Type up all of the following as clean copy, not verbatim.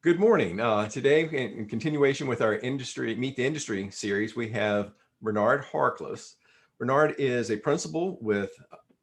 Good morning. Today, in continuation with our Meet the Industry series, we have Bernard Harkless. Bernard is a principal with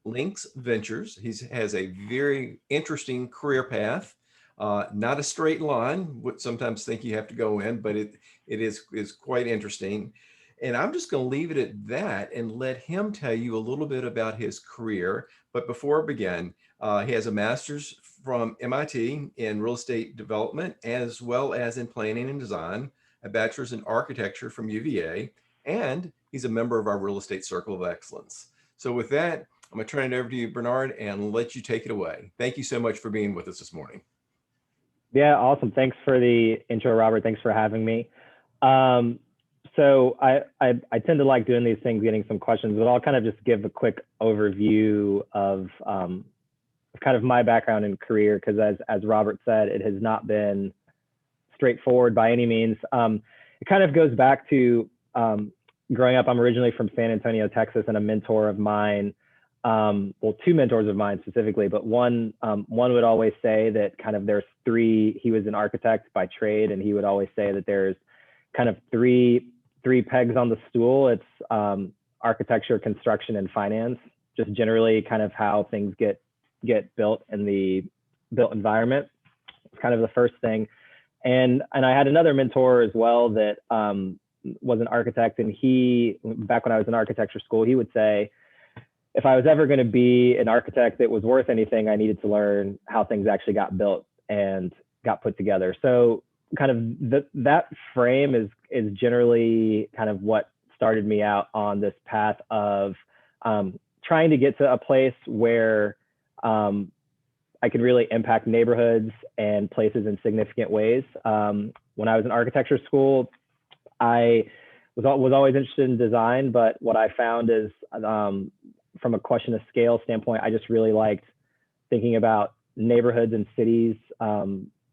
Lynx Ventures. He has a very interesting career path, not a straight line, would sometimes think you have to go in, but it is quite interesting. And I'm just going to leave it at that and let him tell you a little bit about his career. But before I begin, he has a master's from MIT in real estate development, as well as in planning and design, a bachelor's in architecture from UVA, and he's a member of our Real Estate Circle of Excellence. So with that, I'm going to turn it over to you, Bernard, and let you take it away. Thank you so much for being with us this morning. Yeah, awesome. Thanks for the intro, Robert. Thanks for having me. So I tend to like doing these things, getting some questions, but I'll kind of just give a quick overview of kind of my background and career, because as Robert said, it has not been straightforward by any means. It kind of goes back to growing up. I'm originally from San Antonio, Texas, and a mentor of mine, well, two mentors of mine specifically, but one would always say that kind of there's three. He was an architect by trade, and he would always say that there's kind of three pegs on the stool. It's architecture, construction, and finance, just generally kind of how things get built in the built environment. It's kind of the first thing. And I had another mentor as well that was an architect, and he, back when I was in architecture school, he would say, if I was ever going to be an architect that was worth anything, I needed to learn how things actually got built and got put together. So kind of that frame is generally kind of what started me out on this path of trying to get to a place where I could really impact neighborhoods and places in significant ways. When I was in architecture school, I was always interested in design, but what I found is from a question of scale standpoint, I just really liked thinking about neighborhoods and cities,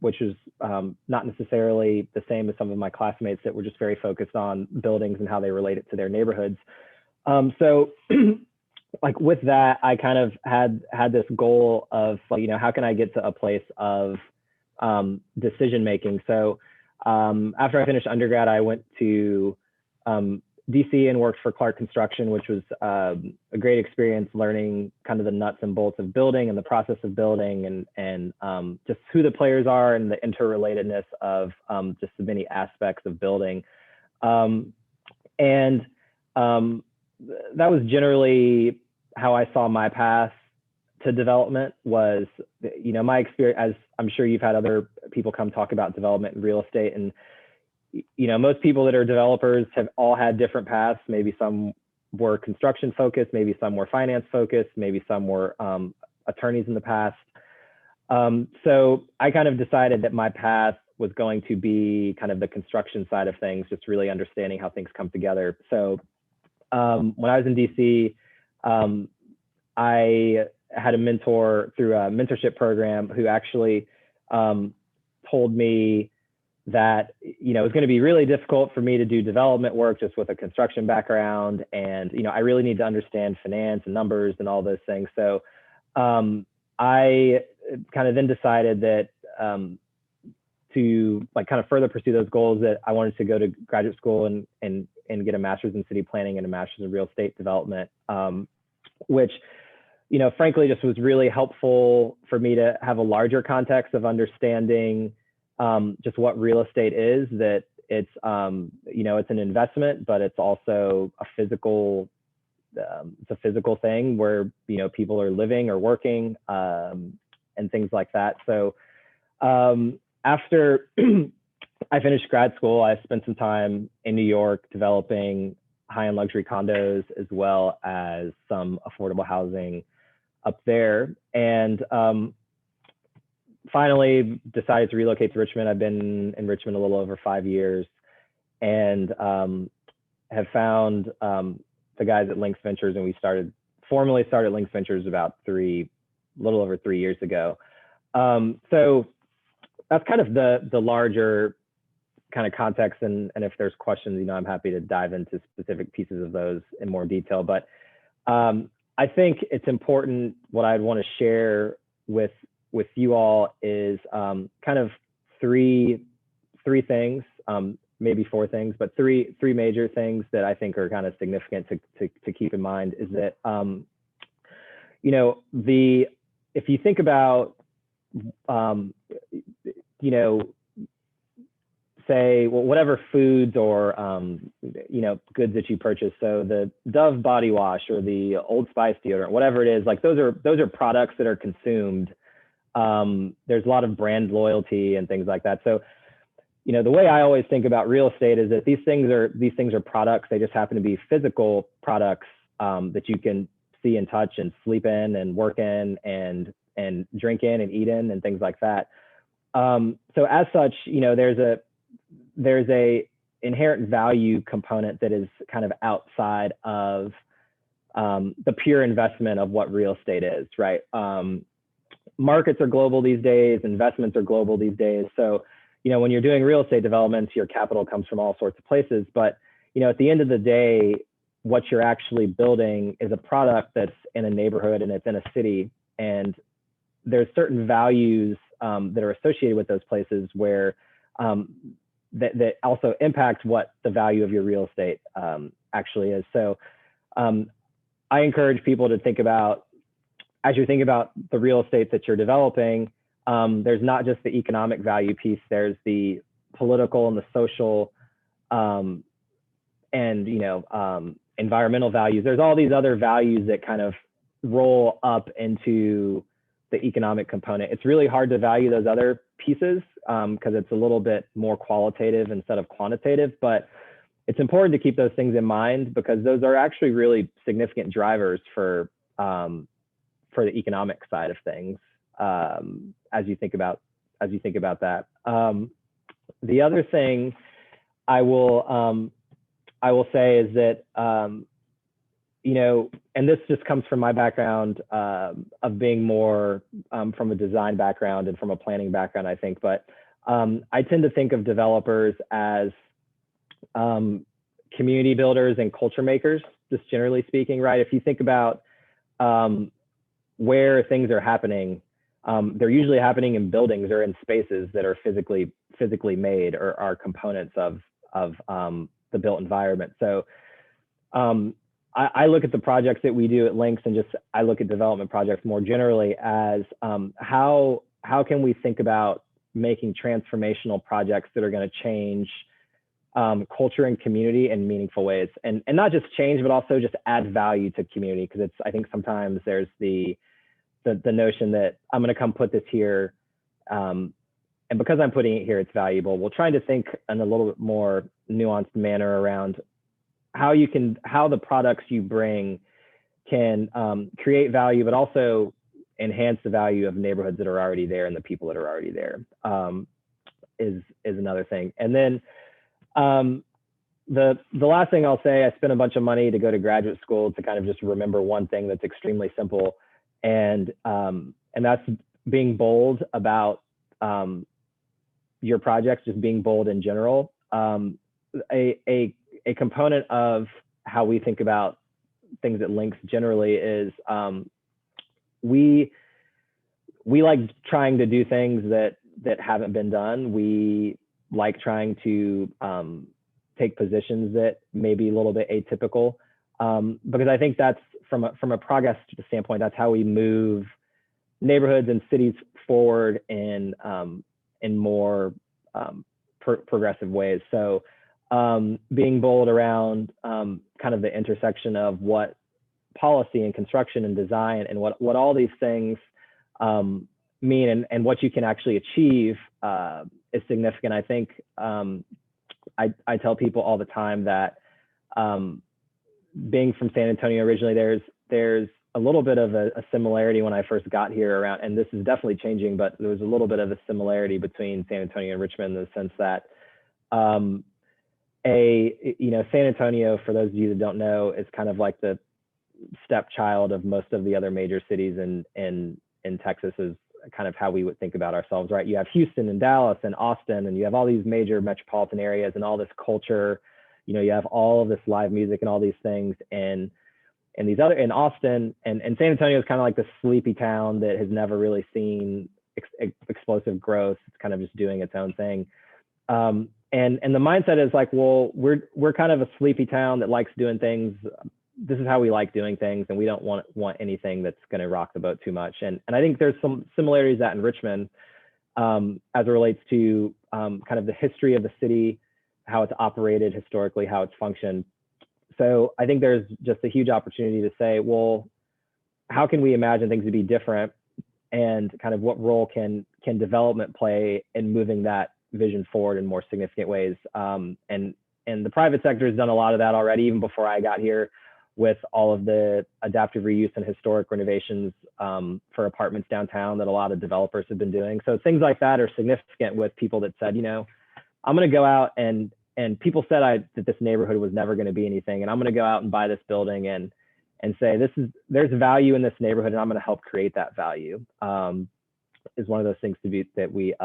which is not necessarily the same as some of my classmates that were just very focused on buildings and how they related to their neighborhoods. So like with that, I kind of had this goal of, like, how can I get to a place of decision making? So after I finished undergrad, I went to DC and worked for Clark Construction, which was a great experience, learning kind of the nuts and bolts of building and the process of building, and just who the players are and the interrelatedness of just the many aspects of building. That was generally how I saw my path to development. Was, my experience, as I'm sure you've had other people come talk about development and real estate, and most people that are developers have all had different paths. Maybe some were construction focused, maybe some were finance focused, maybe some were attorneys in the past. So I kind of decided that my path was going to be kind of the construction side of things, just really understanding how things come together. So when I was in DC, I had a mentor through a mentorship program who actually told me that it was going to be really difficult for me to do development work just with a construction background, and I really need to understand finance and numbers and all those things. So I kind of then decided that to kind of further pursue those goals, that I wanted to go to graduate school and get a master's in city planning and a master's in real estate development, which frankly just was really helpful for me to have a larger context of understanding just what real estate is, that it's it's an investment, but it's also a physical thing where people are living or working and things like that. So after I finished grad school, I spent some time in New York developing high-end luxury condos as well as some affordable housing up there, and finally decided to relocate to Richmond. I've been in Richmond a little over 5 years, and have found the guys at Lynx Ventures, and we formally started Lynx Ventures about a little over 3 years ago. So that's kind of the larger kind of context, and if there's questions, I'm happy to dive into specific pieces of those in more detail. But I think it's important, what I'd want to share with you all is kind of three things, maybe four things, but three major things that I think are kind of significant to keep in mind is that, you know, if you think about, you know, say, well, whatever foods or, you know, goods that you purchase. So the Dove body wash or the Old Spice deodorant, whatever it is, like those are products that are consumed. There's a lot of brand loyalty and things like that. So, you know, the way I always think about real estate is that these things are products. They just happen to be physical products that you can see and touch and sleep in and work in and drink in and eat in and things like that. So as such, you know, there's a inherent value component that is kind of outside of the pure investment of what real estate is, right? Markets are global these days, investments are global these days. So, you know, when you're doing real estate developments, your capital comes from all sorts of places. But, you know, at the end of the day, what you're actually building is a product that's in a neighborhood and it's in a city. And there's certain values that are associated with those places where that also impact what the value of your real estate actually is. So I encourage people to think about, as you're thinking about the real estate that you're developing, there's not just the economic value piece, there's the political and the social and, you know, environmental values. There's all these other values that kind of roll up into the economic component. It's really hard to value those other pieces because it's a little bit more qualitative instead of quantitative, but it's important to keep those things in mind because those are actually really significant drivers for the economic side of things as you think about that. The other thing I will say is that you know, and this just comes from my background of being more from a design background and from a planning background, I think. But I tend to think of developers as community builders and culture makers, just generally speaking, right? If you think about where things are happening, they're usually happening in buildings or in spaces that are physically made or are components of the built environment. So I look at the projects that we do at Links and I look at development projects more generally as how can we think about making transformational projects that are going to change culture and community in meaningful ways, and not just change, but also just add value to community. Because I think sometimes there's the notion that I'm going to come put this here, and because I'm putting it here, it's valuable. We're trying to think in a little bit more nuanced manner around how the products you bring can create value, but also enhance the value of neighborhoods that are already there and the people that are already there is another thing. And then the last thing I'll say, I spent a bunch of money to go to graduate school to kind of just remember one thing that's extremely simple, and that's being bold about your projects, just being bold in general. A component of how we think about things at Links generally is we like trying to do things that haven't been done. We like trying to take positions that may be a little bit atypical, because I think that's from a progress standpoint, that's how we move neighborhoods and cities forward in more progressive ways. So being bold around kind of the intersection of what policy and construction and design and what all these things mean and what you can actually achieve is significant. I think I tell people all the time that being from San Antonio originally, there's a little bit of a similarity when I first got here around, and this is definitely changing, but there was a little bit of a similarity between San Antonio and Richmond in the sense that San Antonio, for those of you that don't know, is kind of like the stepchild of most of the other major cities in Texas, is kind of how we would think about ourselves, right? You have Houston and Dallas and Austin, and you have all these major metropolitan areas and all this culture. You know, you have all of this live music and all these things, and these other in Austin and San Antonio is kind of like the sleepy town that has never really seen explosive growth. It's kind of just doing its own thing. And the mindset is like, well, we're kind of a sleepy town that likes doing things. This is how we like doing things, and we don't want anything that's going to rock the boat too much. And I think there's some similarities that in Richmond as it relates to kind of the history of the city, how it's operated historically, how it's functioned. So I think there's just a huge opportunity to say, well, how can we imagine things to be different, and kind of what role can development play in moving that vision forward in more significant ways? And the private sector has done a lot of that already, even before I got here, with all of the adaptive reuse and historic renovations for apartments downtown that a lot of developers have been doing. So things like that are significant with people that said, you know, I'm going to go out and people said that this neighborhood was never going to be anything, and I'm going to go out and buy this building and say there's value in this neighborhood, and I'm going to help create that value. Is one of those things that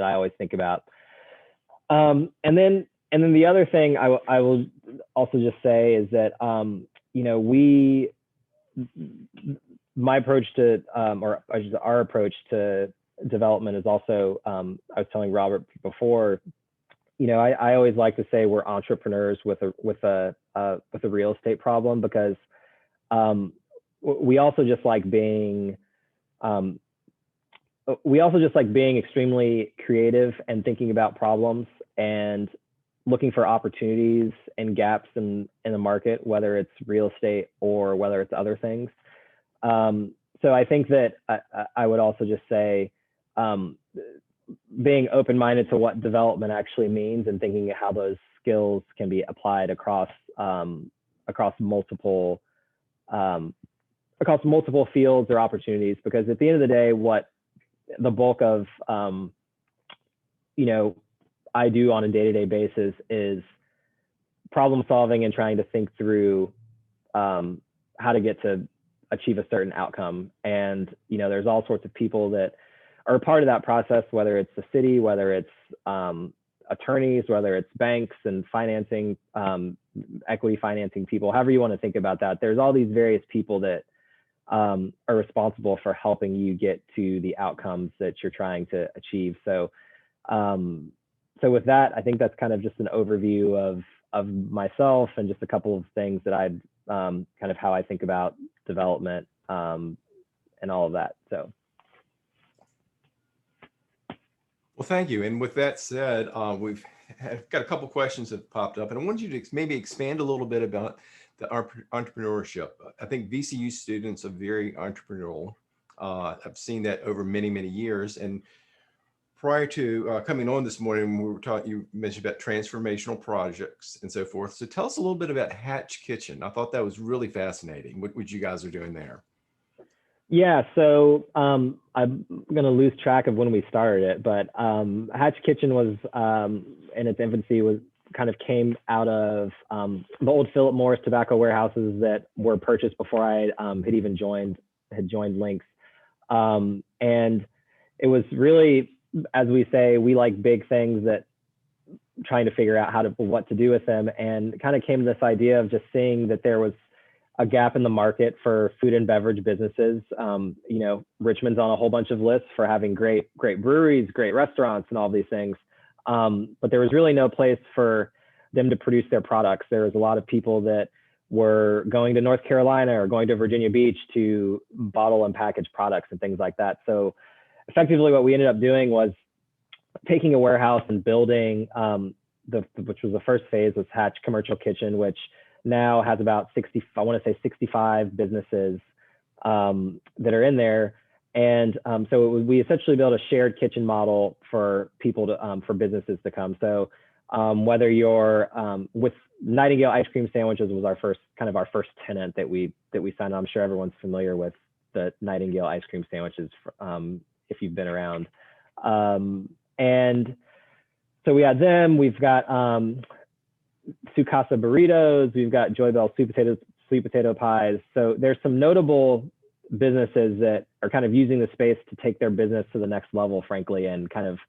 I always think about. And then the other thing I will also just say is that you know, my approach to or our approach to development is also, I was telling Robert before, you know, I always like to say we're entrepreneurs with a real estate problem, because we also just like being extremely creative and thinking about problems and looking for opportunities and gaps in the market, whether it's real estate or whether it's other things. So I think that I would also just say, being open-minded to what development actually means and thinking how those skills can be applied across multiple fields or opportunities. Because at the end of the day, what the bulk of you know, I do on a day-to-day basis is problem solving and trying to think through how to get to achieve a certain outcome. And you know, there's all sorts of people that are a part of that process, whether it's the city, whether it's attorneys, whether it's banks and financing, equity financing people, however you want to think about that. There's all these various people that are responsible for helping you get to the outcomes that you're trying to achieve. So, so with that, I think that's kind of just an overview of myself and just a couple of things that I'd kind of how I think about development and all of that. So. Well, thank you. And with that said, we've got a couple questions that popped up, and I want you to maybe expand a little bit about the entrepreneurship. I think VCU students are very entrepreneurial. I've seen that over many, many years. And prior to coming on this morning, we were talking, you mentioned about transformational projects and so forth. So tell us a little bit about Hatch Kitchen. I thought that was really fascinating, what you guys are doing there. Yeah, so I'm going to lose track of when we started it, but Hatch Kitchen was in its infancy, came out of the old Philip Morris tobacco warehouses that were purchased before I had even joined Lynx. And it was really, as we say, we like big things, that trying to figure out what to do with them, and kind of came to this idea of just seeing that there was a gap in the market for food and beverage businesses. You know, Richmond's on a whole bunch of lists for having great breweries, great restaurants, and all these things. But there was really no place for them to produce their products. There was a lot of people that were going to North Carolina or going to Virginia Beach to bottle and package products and things like that. So effectively what we ended up doing was taking a warehouse and building, which was the first phase, was Hatch Commercial Kitchen, which now has about 65 businesses that are in there. And so we essentially built a shared kitchen model for people for businesses to come. So whether you're with Nightingale ice cream sandwiches was our first tenant that we signed. I'm sure everyone's familiar with the Nightingale ice cream sandwiches if you've been around. And so we had them. We've got Sukasa burritos. We've got Joy Bell sweet potato pies. So there's some notable businesses that are kind of using the space to take their business to the next level, frankly, and kind of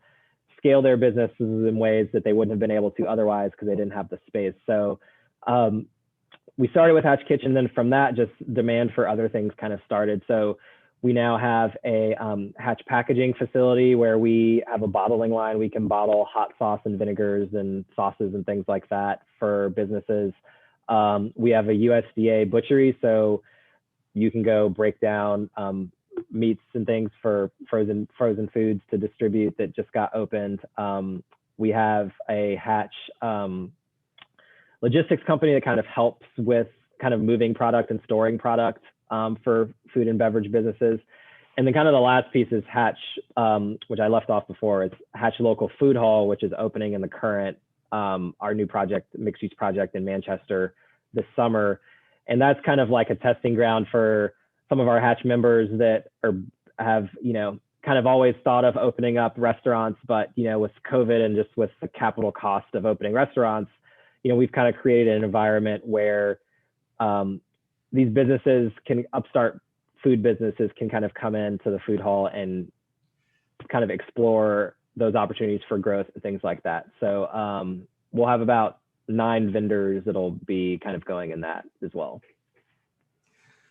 scale their businesses in ways that they wouldn't have been able to otherwise because they didn't have the space. So we started with Hatch Kitchen. Then from that, just demand for other things kind of started. So We now have a hatch packaging facility where we have a bottling line. We can bottle hot sauce and vinegars and sauces and things like that for businesses. We have a USDA butchery, so you can go break down meats and things for frozen foods to distribute that just got opened. We have a hatch logistics company that kind of helps with kind of moving product and storing product for food and beverage businesses. And then kind of the last piece is Hatch, which I left off before. It's Hatch Local Food Hall, which is opening in the current, our new project, mixed use project in Manchester this summer. And that's kind of like a testing ground for some of our Hatch members that have, kind of always thought of opening up restaurants, but, with COVID and just with the capital cost of opening restaurants, we've kind of created an environment where these businesses upstart food businesses can kind of come into the food hall and kind of explore those opportunities for growth and things like that. So we'll have about 9 vendors that'll be kind of going in that as well.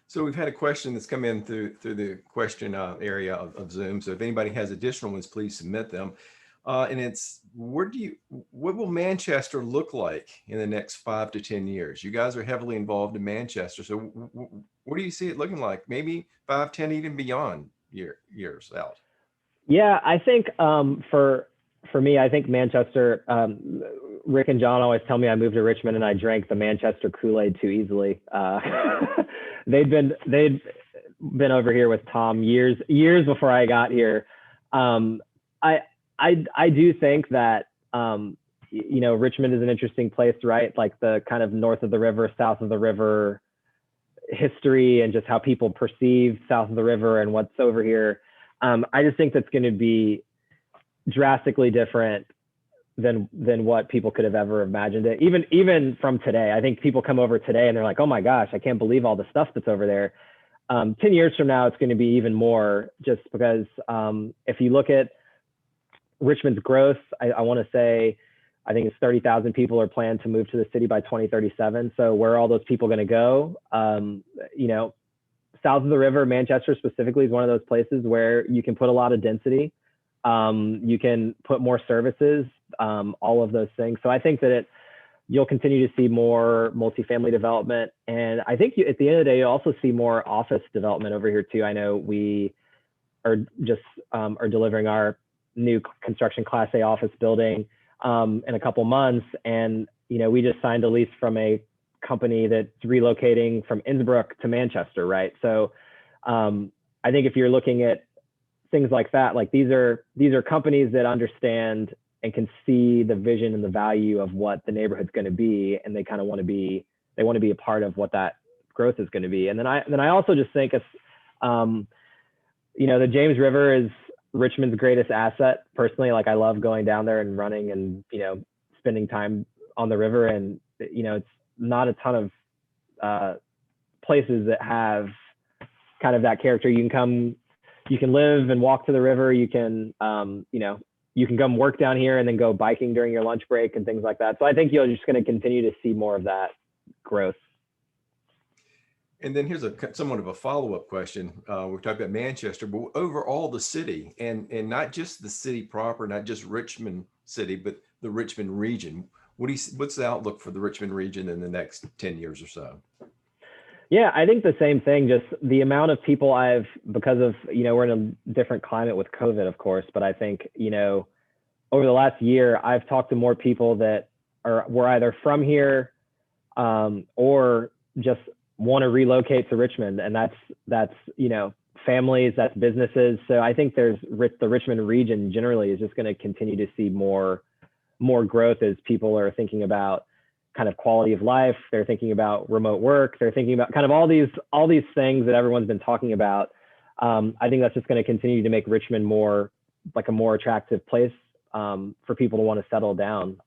So we've had a question that's come in through the question area of Zoom. So if anybody has additional ones, please submit them. And it's, what will Manchester look like in the next 5 to 10 years? You guys are heavily involved in Manchester. So what do you see it looking like? Maybe 5, 10, even beyond years out? Yeah, I think for me, I think Manchester, Rick and John always tell me I moved to Richmond and I drank the Manchester Kool-Aid too easily. They'd been over here with Tom years before I got here. I do think that, Richmond is an interesting place, right? Like the kind of north of the river, south of the river history and just how people perceive south of the river and what's over here. I just think that's going to be drastically different than what people could have ever imagined it. Even from today, I think people come over today and they're like, oh my gosh, I can't believe all the stuff that's over there. 10 years from now, it's going to be even more, just because if you look at Richmond's growth, I want to say, I think it's 30,000 people are planned to move to the city by 2037. So where are all those people going to go? South of the river, Manchester specifically is one of those places where you can put a lot of density. You can put more services, all of those things. So I think that you'll continue to see more multifamily development. And I think at the end of the day, you'll also see more office development over here too. I know we are just are delivering our new construction Class A office building in a couple months. And, we just signed a lease from a company that's relocating from Innsbruck to Manchester, right? So I think if you're looking at things like that, like these are companies that understand and can see the vision and the value of what the neighborhood's going to be, and they kind of want to be a part of what that growth is going to be. And then I also just think the James River is Richmond's greatest asset. Personally, like I love going down there and running and spending time on the river, and it's not a ton of places that have kind of that character. You can live and walk to the river. You can you can come work down here and then go biking during your lunch break and things like that. So I think you're just going to continue to see more of that growth. And then here's somewhat of a follow-up question. We're talking about Manchester, but overall the city, and not just the city proper, not just Richmond City, but the Richmond region. What's the outlook for the Richmond region in the next 10 years or so? Yeah, I think the same thing. Just the amount of people because of we're in a different climate with COVID, of course, but I think over the last year, I've talked to more people that were either from here or just want to relocate to Richmond, and that's families, that's businesses. So I think the Richmond region generally is just going to continue to see more growth as people are thinking about kind of quality of life. They're thinking about remote work. They're thinking about kind of all these things that everyone's been talking about. I think that's just going to continue to make Richmond more like a more attractive place for people to want to settle down.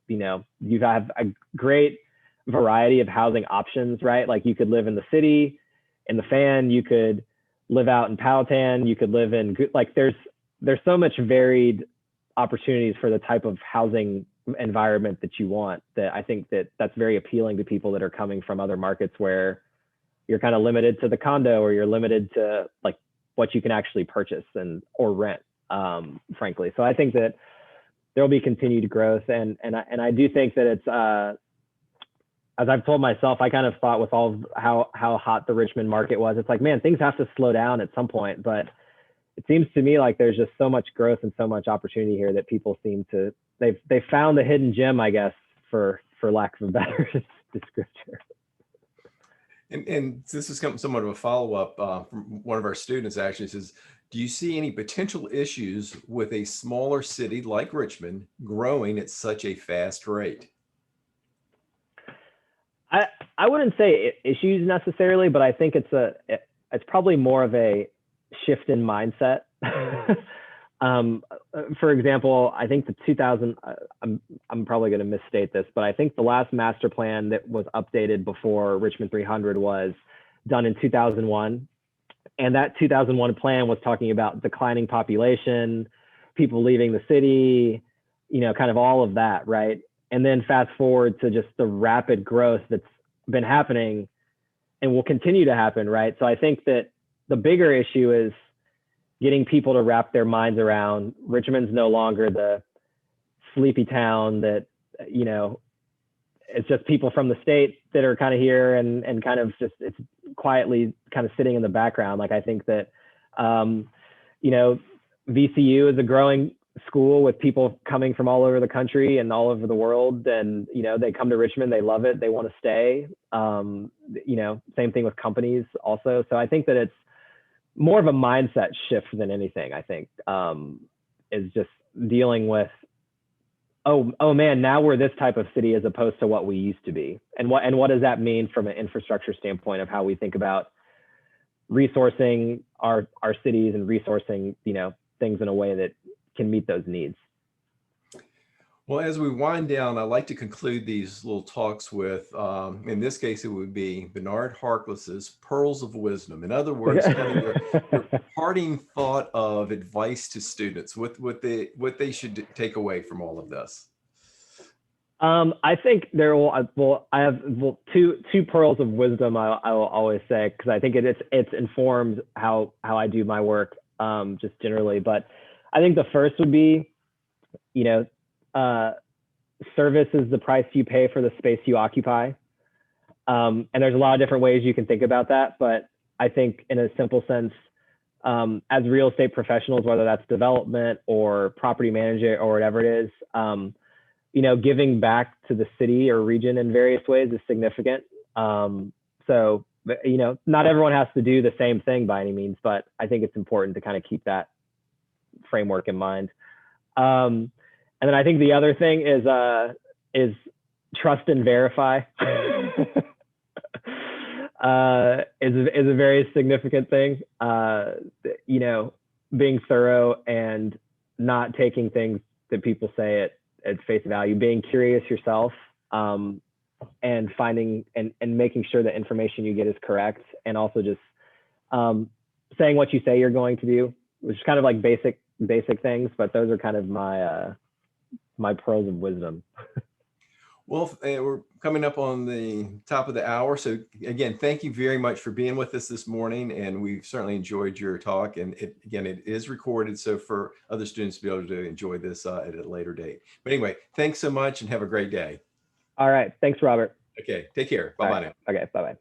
You have a great variety of housing options, right? Like you could live in the city, in the Fan, you could live out in Powhatan, you could live in, like there's so much varied opportunities for the type of housing environment that you want, that I think that's very appealing to people that are coming from other markets where you're kind of limited to the condo, or you're limited to like what you can actually purchase or rent, frankly. So I think that there'll be continued growth, and I do think that it's as I've told myself, I kind of thought with all of how hot the Richmond market was, it's like, man, things have to slow down at some point. But it seems to me like there's just so much growth and so much opportunity here that people seem to, they've found the hidden gem, I guess, for lack of a better descriptor. And this is somewhat of a follow-up from one of our students actually says, do you see any potential issues with a smaller city like Richmond growing at such a fast rate? I wouldn't say issues necessarily, but I think it's probably more of a shift in mindset. For example, I think the 2000, I'm probably going to misstate this, but I think the last master plan that was updated before Richmond 300 was done in 2001. And that 2001 plan was talking about declining population, people leaving the city, kind of all of that, right? And then fast forward to just the rapid growth that's been happening and will continue to happen, right? So I think that the bigger issue is getting people to wrap their minds around Richmond's no longer the sleepy town that, it's just people from the state that are kind of here and kind of just, it's quietly kind of sitting in the background. Like, I think that, VCU is a growing school with people coming from all over the country and all over the world. And, they come to Richmond, they love it, they want to stay. Same thing with companies also. So I think that it's more of a mindset shift than anything, I think, is just dealing with, oh man, now we're this type of city as opposed to what we used to be. And what does that mean from an infrastructure standpoint of how we think about resourcing our cities and resourcing, things in a way that can meet those needs. Well, as we wind down, I like to conclude these little talks with, in this case, it would be Bernard Harkless's Pearls of Wisdom. In other words, kind of your parting thought of advice to students, what they should take away from all of this. I think I have two pearls of wisdom I will always say, because I think it's informed how I do my work, just generally. But I think the first would be, service is the price you pay for the space you occupy. And there's a lot of different ways you can think about that. But I think in a simple sense, as real estate professionals, whether that's development or property manager or whatever it is, giving back to the city or region in various ways is significant. So, not everyone has to do the same thing by any means, but I think it's important to kind of keep that framework in mind. And then I think the other thing is trust and verify. Is a very significant thing. Being thorough and not taking things that people say at face value, being curious yourself, and finding and making sure the information you get is correct, and also just saying what you say you're going to do, which is kind of like basic things, but those are kind of my pearls of wisdom. Well, we're coming up on the top of the hour. So again, thank you very much for being with us this morning. And we've certainly enjoyed your talk. And it is recorded, so for other students to be able to enjoy this at a later date. But anyway, thanks so much and have a great day. All right. Thanks, Robert. Okay. Take care. Bye-bye now. Okay. Bye-bye.